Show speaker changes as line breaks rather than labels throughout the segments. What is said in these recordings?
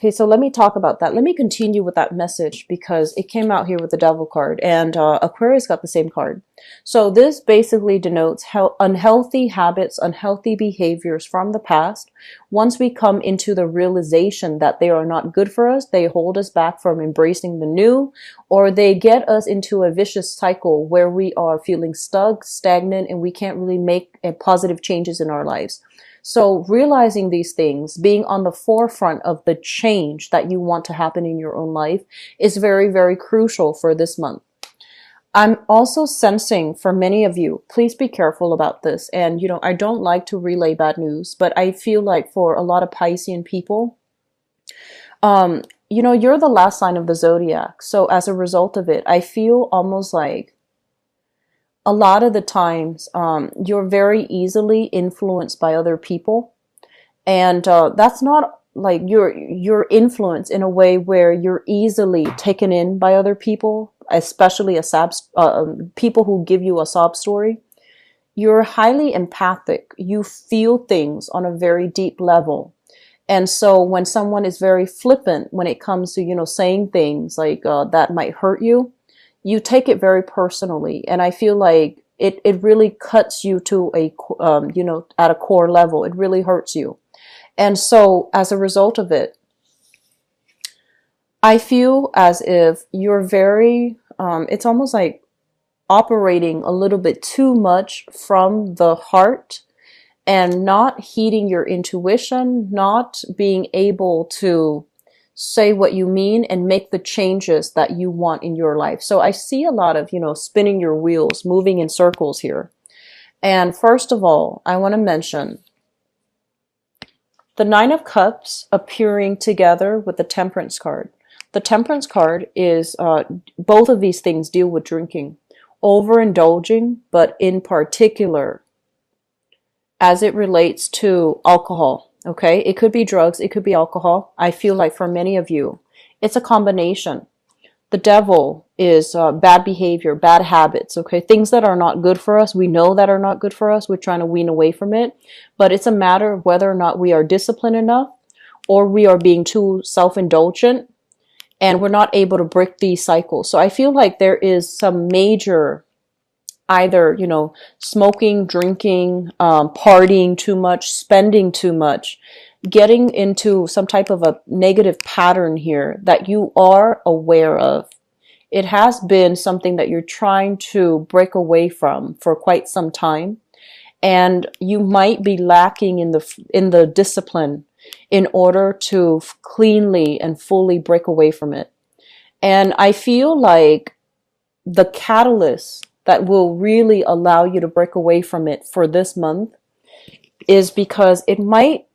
Okay, so let me talk about that. Let me continue with that message because it came out here with the devil card, and Aquarius got the same card. So this basically denotes how unhealthy habits, unhealthy behaviors from the past. Once we come into the realization that they are not good for us, they hold us back from embracing the new, or they get us into a vicious cycle where we are feeling stuck, stagnant, and we can't really make positive changes in our lives. So realizing these things, being on the forefront of the change that you want to happen in your own life is very, very crucial for this month. I'm also sensing for many of you, please be careful about this. And, I don't like to relay bad news, but I feel like for a lot of Piscean people, you're the last sign of the zodiac. So as a result of it, I feel almost like a lot of the times, you're very easily influenced by other people. And that's not like you're influenced in a way where you're easily taken in by other people, especially people who give you a sob story. You're highly empathic. You feel things on a very deep level. And so when someone is very flippant when it comes to, saying things like that might hurt you, you take it very personally. And I feel like it really cuts you to at a core level. It really hurts you. And so as a result of it, I feel as if you're very, it's almost like operating a little bit too much from the heart and not heeding your intuition, not being able to say what you mean and make the changes that you want in your life. So I see a lot of, spinning your wheels, moving in circles here. And first of all, I want to mention the Nine of Cups appearing together with the Temperance card. The Temperance card is, both of these things deal with drinking, overindulging, but in particular, as it relates to alcohol. Okay, it could be drugs, it could be alcohol. I feel like for many of you, it's a combination. The devil is bad behavior, bad habits, okay? Things that are not good for us. We know that are not good for us. We're trying to wean away from it. But it's a matter of whether or not we are disciplined enough or we are being too self-indulgent and we're not able to break these cycles. So I feel like there is some major either, smoking, drinking, partying too much, spending too much, getting into some type of a negative pattern here that you are aware of. It has been something that you're trying to break away from for quite some time. And you might be lacking in the discipline in order to cleanly and fully break away from it. And I feel like the catalyst that will really allow you to break away from it for this month is because it might,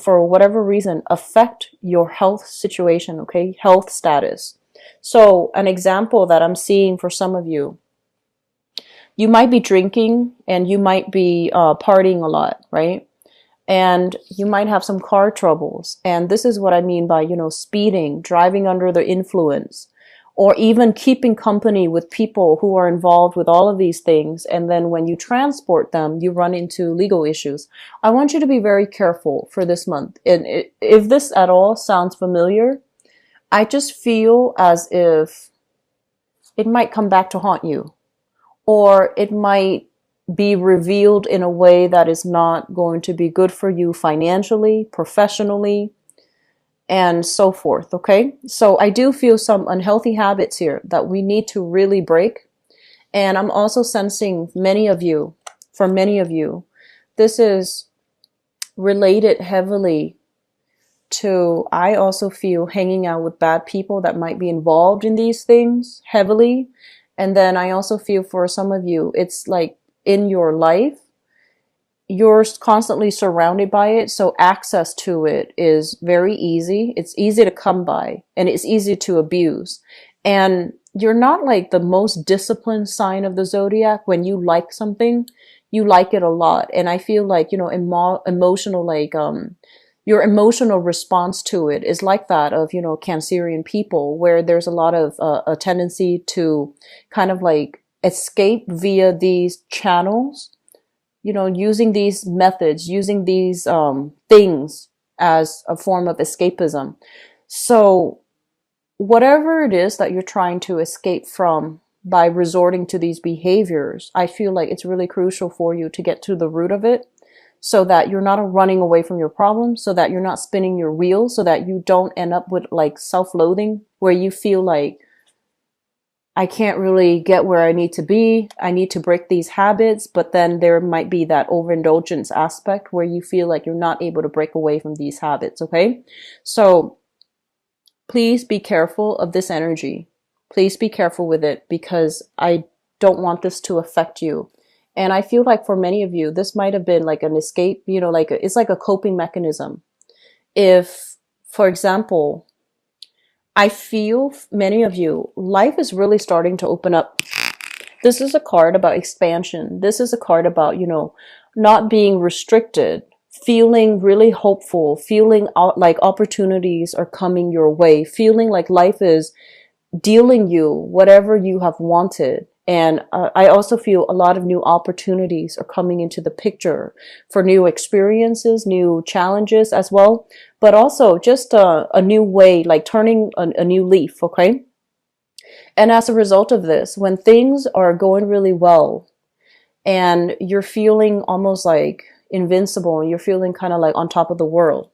for whatever reason, affect your health situation, okay? Health status. So an example that I'm seeing for some of you, you might be drinking and you might be partying a lot, right? And you might have some car troubles. And this is what I mean by, speeding, driving under the influence, or even keeping company with people who are involved with all of these things. And then when you transport them, you run into legal issues. I want you to be very careful for this month. And if this at all sounds familiar, I just feel as if it might come back to haunt you, or it might be revealed in a way that is not going to be good for you financially, professionally, and so forth, okay? So I do feel some unhealthy habits here that we need to really break. And I'm also sensing for many of you, this is related heavily to, I also feel, hanging out with bad people that might be involved in these things heavily. And then I also feel for some of you, it's like in your life, you're constantly surrounded by it, so access to it is very easy. It's easy to come by, and it's easy to abuse. And you're not like the most disciplined sign of the zodiac. When you like something, you like it a lot. And I feel like, emotional, like, your emotional response to it is like that of, Cancerian people, where there's a lot of a tendency to kind of like escape via these channels. Using these methods, using these things as a form of escapism. So whatever it is that you're trying to escape from by resorting to these behaviors, I feel like it's really crucial for you to get to the root of it so that you're not running away from your problems, so that you're not spinning your wheels, so that you don't end up with like self-loathing where you feel like, I can't really get where I need to be. I need to break these habits, but then there might be that overindulgence aspect where you feel like you're not able to break away from these habits, okay? So please be careful of this energy. Please be careful with it because I don't want this to affect you. And I feel like for many of you, this might have been like an escape, you know, like it's like a coping mechanism. If, for example, I feel many of you, life is really starting to open up. This is a card about expansion. This is a card about, you know, not being restricted, feeling really hopeful, feeling like opportunities are coming your way, feeling like life is dealing you whatever you have wanted. And I also feel a lot of new opportunities are coming into the picture for new experiences, new challenges as well, but also just a new way, like turning a new leaf, okay? And as a result of this, when things are going really well and you're feeling almost like invincible and you're feeling kind of like on top of the world,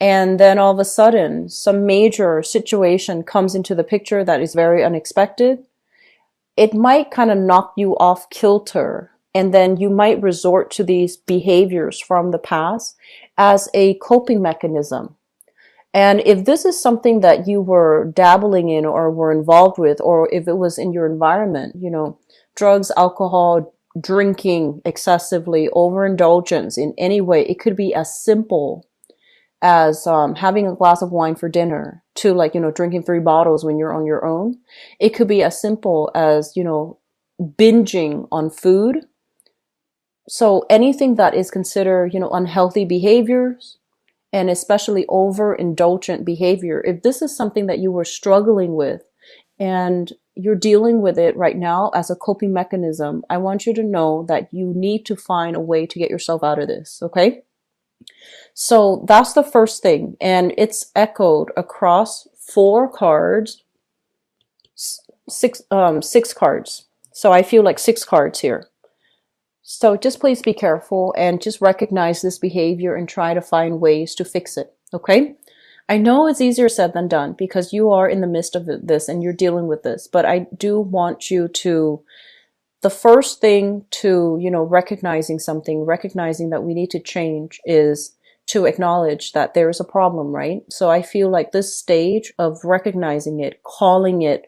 and then all of a sudden some major situation comes into the picture that is very unexpected, it might kind of knock you off kilter, and then you might resort to these behaviors from the past as a coping mechanism. And if this is something that you were dabbling in or were involved with, or if it was in your environment, you know, drugs, alcohol, drinking excessively, overindulgence in any way, it could be as simple as having a glass of wine for dinner to like, you know, drinking 3 bottles when you're on your own. It could be as simple as, you know, binging on food. So anything that is considered, you know, unhealthy behaviors and especially overindulgent behavior, if this is something that you were struggling with and you're dealing with it right now as a coping mechanism, I want you to know that you need to find a way to get yourself out of this, okay? So that's the first thing, and it's echoed across 4 cards, 6 cards. So I feel like 6 cards here. So just please be careful and just recognize this behavior and try to find ways to fix it, okay? I know it's easier said than done because you are in the midst of this and you're dealing with this, but I do want you to, the first thing to, you know, recognizing that we need to change is to acknowledge that there is a problem, right? So I feel like this stage of recognizing it, calling it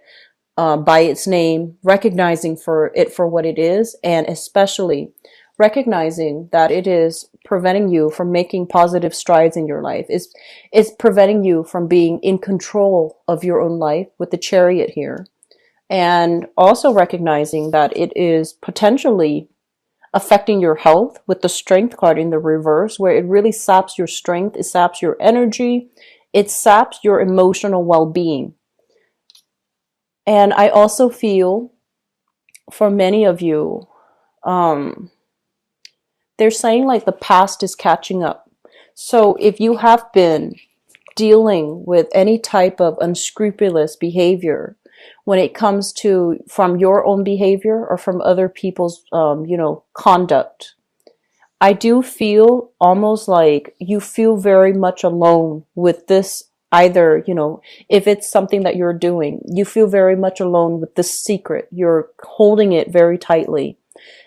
by its name, recognizing for it for what it is, and especially recognizing that it is preventing you from making positive strides in your life. It's preventing you from being in control of your own life with the Chariot here. And also recognizing that it is potentially affecting your health with the Strength card in the reverse, where it really saps your strength, it saps your energy, it saps your emotional well-being. And I also feel for many of you, they're saying like the past is catching up. So if you have been dealing with any type of unscrupulous behavior when it comes to from your own behavior or from other people's, you know, conduct, I do feel almost like you feel very much alone with this. Either, you know, if it's something that you're doing, you feel very much alone with this secret. You're holding it very tightly.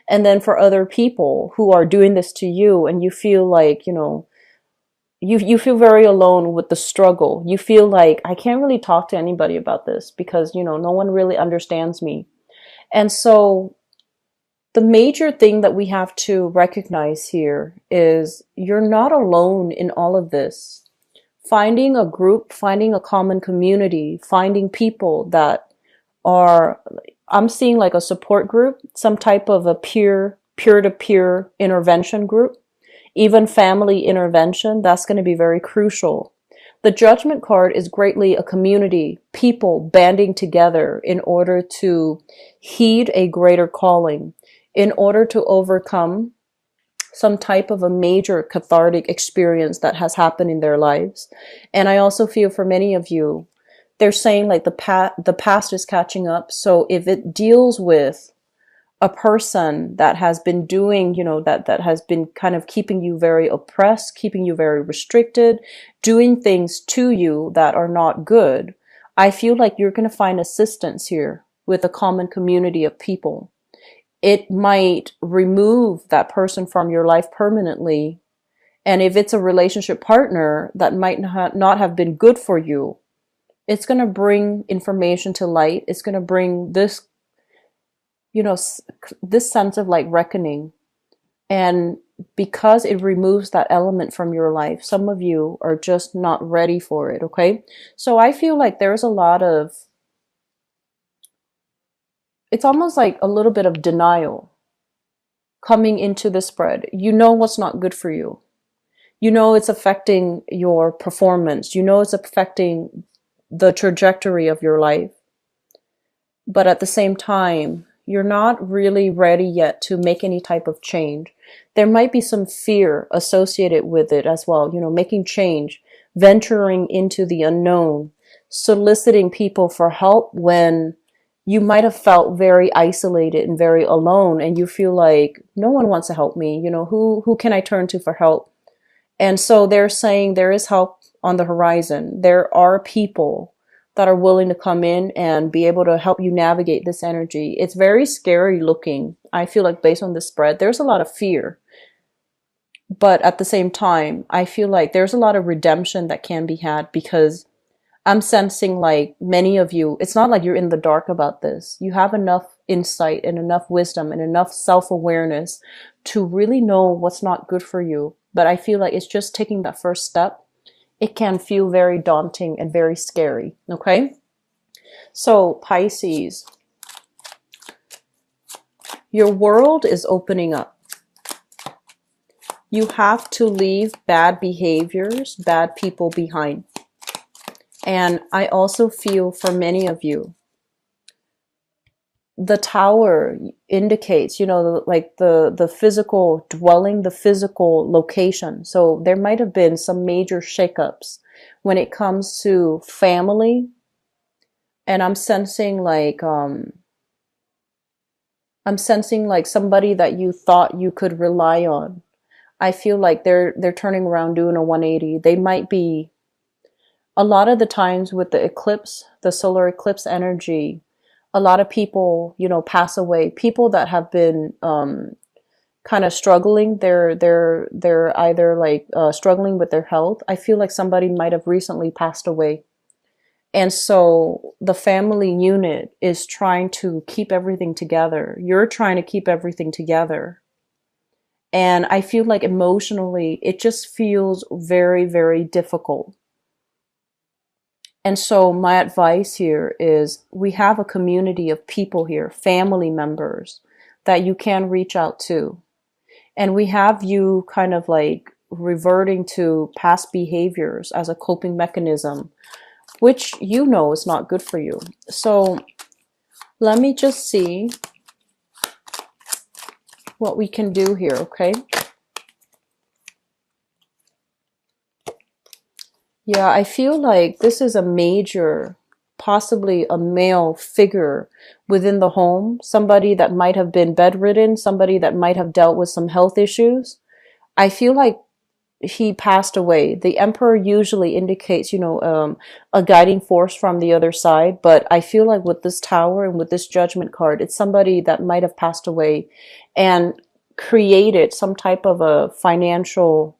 And then for other people who are doing this to you and you feel like, you know, you feel very alone with the struggle. You feel like I can't really talk to anybody about this because, you know, no one really understands me. And so the major thing that we have to recognize here is you're not alone in all of this. Finding a group, finding a common community, finding people that are, I'm seeing like a support group, some type of a peer-to-peer intervention group, even family intervention, that's going to be very crucial. The Judgment card is greatly a community, people banding together in order to heed a greater calling, in order to overcome some type of a major cathartic experience that has happened in their lives. And I also feel for many of you, they're saying like the past is catching up. So if it deals with a person that has been doing, that has been kind of keeping you very oppressed, keeping you very restricted, doing things to you that are not good, I feel like you're going to find assistance here with a common community of people. It might remove that person from your life permanently. And if it's a relationship partner that might not have been good for you, it's going to bring information to light. It's going to bring this, this sense of like reckoning. And because it removes that element from your life, some of you are just not ready for it. Okay. So I feel like there's a lot of, it's almost like a little bit of denial coming into the spread. You know what's not good for you. You know it's affecting your performance. You know it's affecting the trajectory of your life. But at the same time, you're not really ready yet to make any type of change. There might be some fear associated with it as well. Making change, venturing into the unknown, soliciting people for help when you might have felt very isolated and very alone, and you feel like no one wants to help me. Who can I turn to for help? And so they're saying there is help on the horizon. There are people that are willing to come in and be able to help you navigate this energy. It's very scary looking. I feel like based on the spread, there's a lot of fear. But at the same time, I feel like there's a lot of redemption that can be had, because I'm sensing like many of you, it's not like you're in the dark about this. You have enough insight and enough wisdom and enough self-awareness to really know what's not good for you. But I feel like it's just taking that first step. It can feel very daunting and very scary. Okay. So Pisces, your world is opening up. You have to leave bad behaviors, bad people behind. And I also feel for many of you, the tower indicates, like the physical dwelling, the physical location. So there might have been some major shakeups when it comes to family. And I'm sensing like somebody that you thought you could rely on. I feel like they're turning around, doing a 180. They might be, a lot of the times with the eclipse, the solar eclipse energy, a lot of people, pass away. People that have been kind of struggling. They're either like struggling with their health. I feel like somebody might have recently passed away. And so the family unit is trying to keep everything together. You're trying to keep everything together. And I feel like emotionally, it just feels very, very difficult. And so my advice here is, we have a community of people here, family members that you can reach out to. And we have you kind of like reverting to past behaviors as a coping mechanism, which is not good for you. So let me just see what we can do here, okay? Yeah, I feel like this is a major, possibly a male figure within the home, somebody that might have been bedridden, somebody that might have dealt with some health issues. I feel like he passed away. The Emperor usually indicates, a guiding force from the other side, but I feel like with this Tower and with this Judgment card, it's somebody that might have passed away and created some type of a financial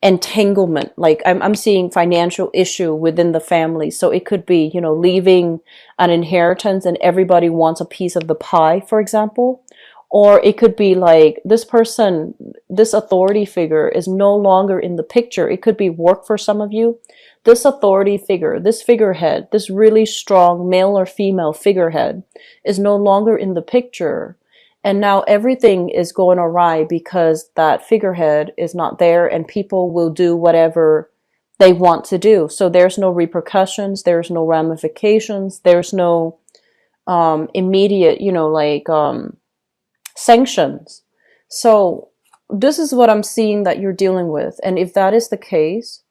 entanglement. Like I'm seeing financial issue within the family. So it could be, leaving an inheritance and everybody wants a piece of the pie, for example. Or it could be like this person, this authority figure is no longer in the picture. It could be work for some of you. This authority figure, this figurehead, this really strong male or female figurehead is no longer in the picture. And now everything is going awry because that figurehead is not there, and people will do whatever they want to do. So there's no repercussions, there's no ramifications, there's no immediate, sanctions. So this is what I'm seeing that you're dealing with. And if that is the case,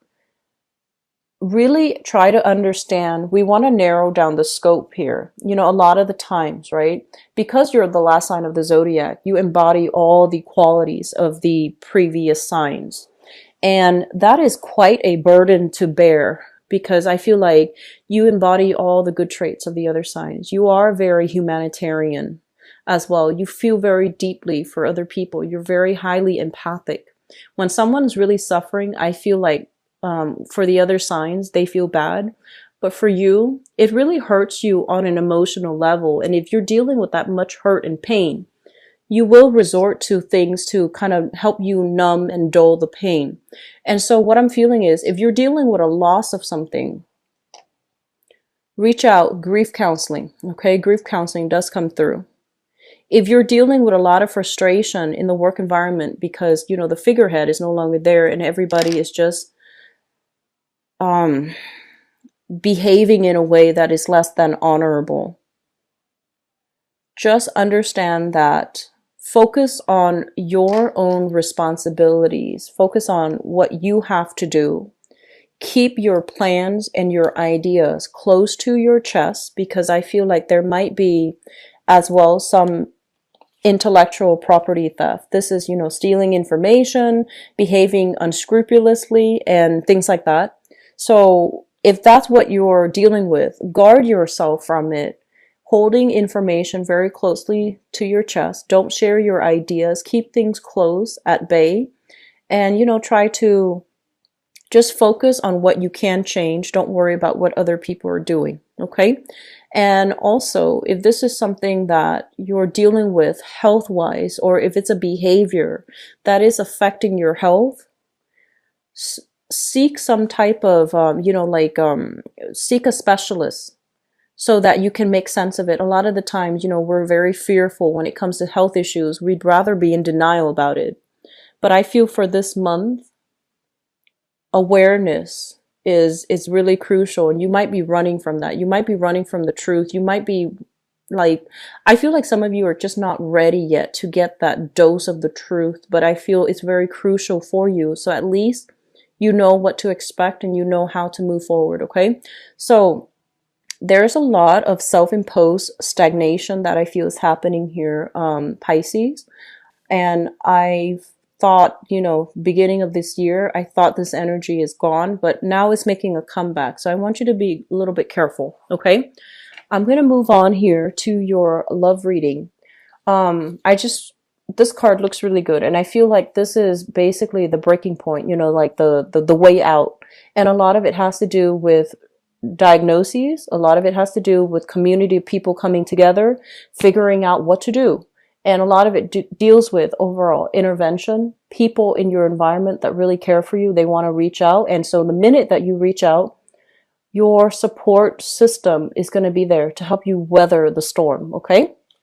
really try to understand. We want to narrow down the scope here. You know, a lot of the times, right? Because you're the last sign of the zodiac, you embody all the qualities of the previous signs. And that is quite a burden to bear because I feel like you embody all the good traits of the other signs. You are very humanitarian as well. You feel very deeply for other people. You're very highly empathic. When someone's really suffering, I feel like for the other signs, they feel bad. But for you, it really hurts you on an emotional level. And if you're dealing with that much hurt and pain, you will resort to things to kind of help you numb and dull the pain. And so what I'm feeling is if you're dealing with a loss of something, reach out, grief counseling. Okay, grief counseling does come through. If you're dealing with a lot of frustration in the work environment because, you know, the figurehead is no longer there and everybody is just behaving in a way that is less than honorable, just understand that focus on your own responsibilities. Focus on what you have to do. Keep your plans and your ideas close to your chest because I feel like there might be as well some intellectual property theft. This is, you know, stealing information, behaving unscrupulously, and things like that. So if that's what you're dealing with, guard yourself from it. Holding information very closely to your chest. Don't share your ideas. Keep things close at bay. And, you know, try to just focus on what you can change. Don't worry about what other people are doing. Okay? And also, if this is something that you're dealing with health-wise, or if it's a behavior that is affecting your health, seek some type of, seek a specialist so that you can make sense of it. A lot of the times, you know, we're very fearful when it comes to health issues. We'd rather be in denial about it. But I feel for this month, awareness is really crucial. And you might be running from that. You might be running from the truth. You might be like, I feel like some of you are just not ready yet to get that dose of the truth. But I feel it's very crucial for you. So at least you know what to expect and you know how to move forward. Okay. So there's a lot of self-imposed stagnation that I feel is happening here, Pisces. And I thought, you know, beginning of this year, I thought this energy is gone, but now it's making a comeback. So I want you to be a little bit careful, okay? I'm going to move on here to your love reading. This card looks really good. And I feel like this is basically the breaking point, you know, like the way out. And a lot of it has to do with diagnoses. A lot of it has to do with community of people coming together, figuring out what to do. And a lot of it deals with overall intervention, people in your environment that really care for you. They want to reach out. And so the minute that you reach out, your support system is going to be there to help you weather the storm. Okay.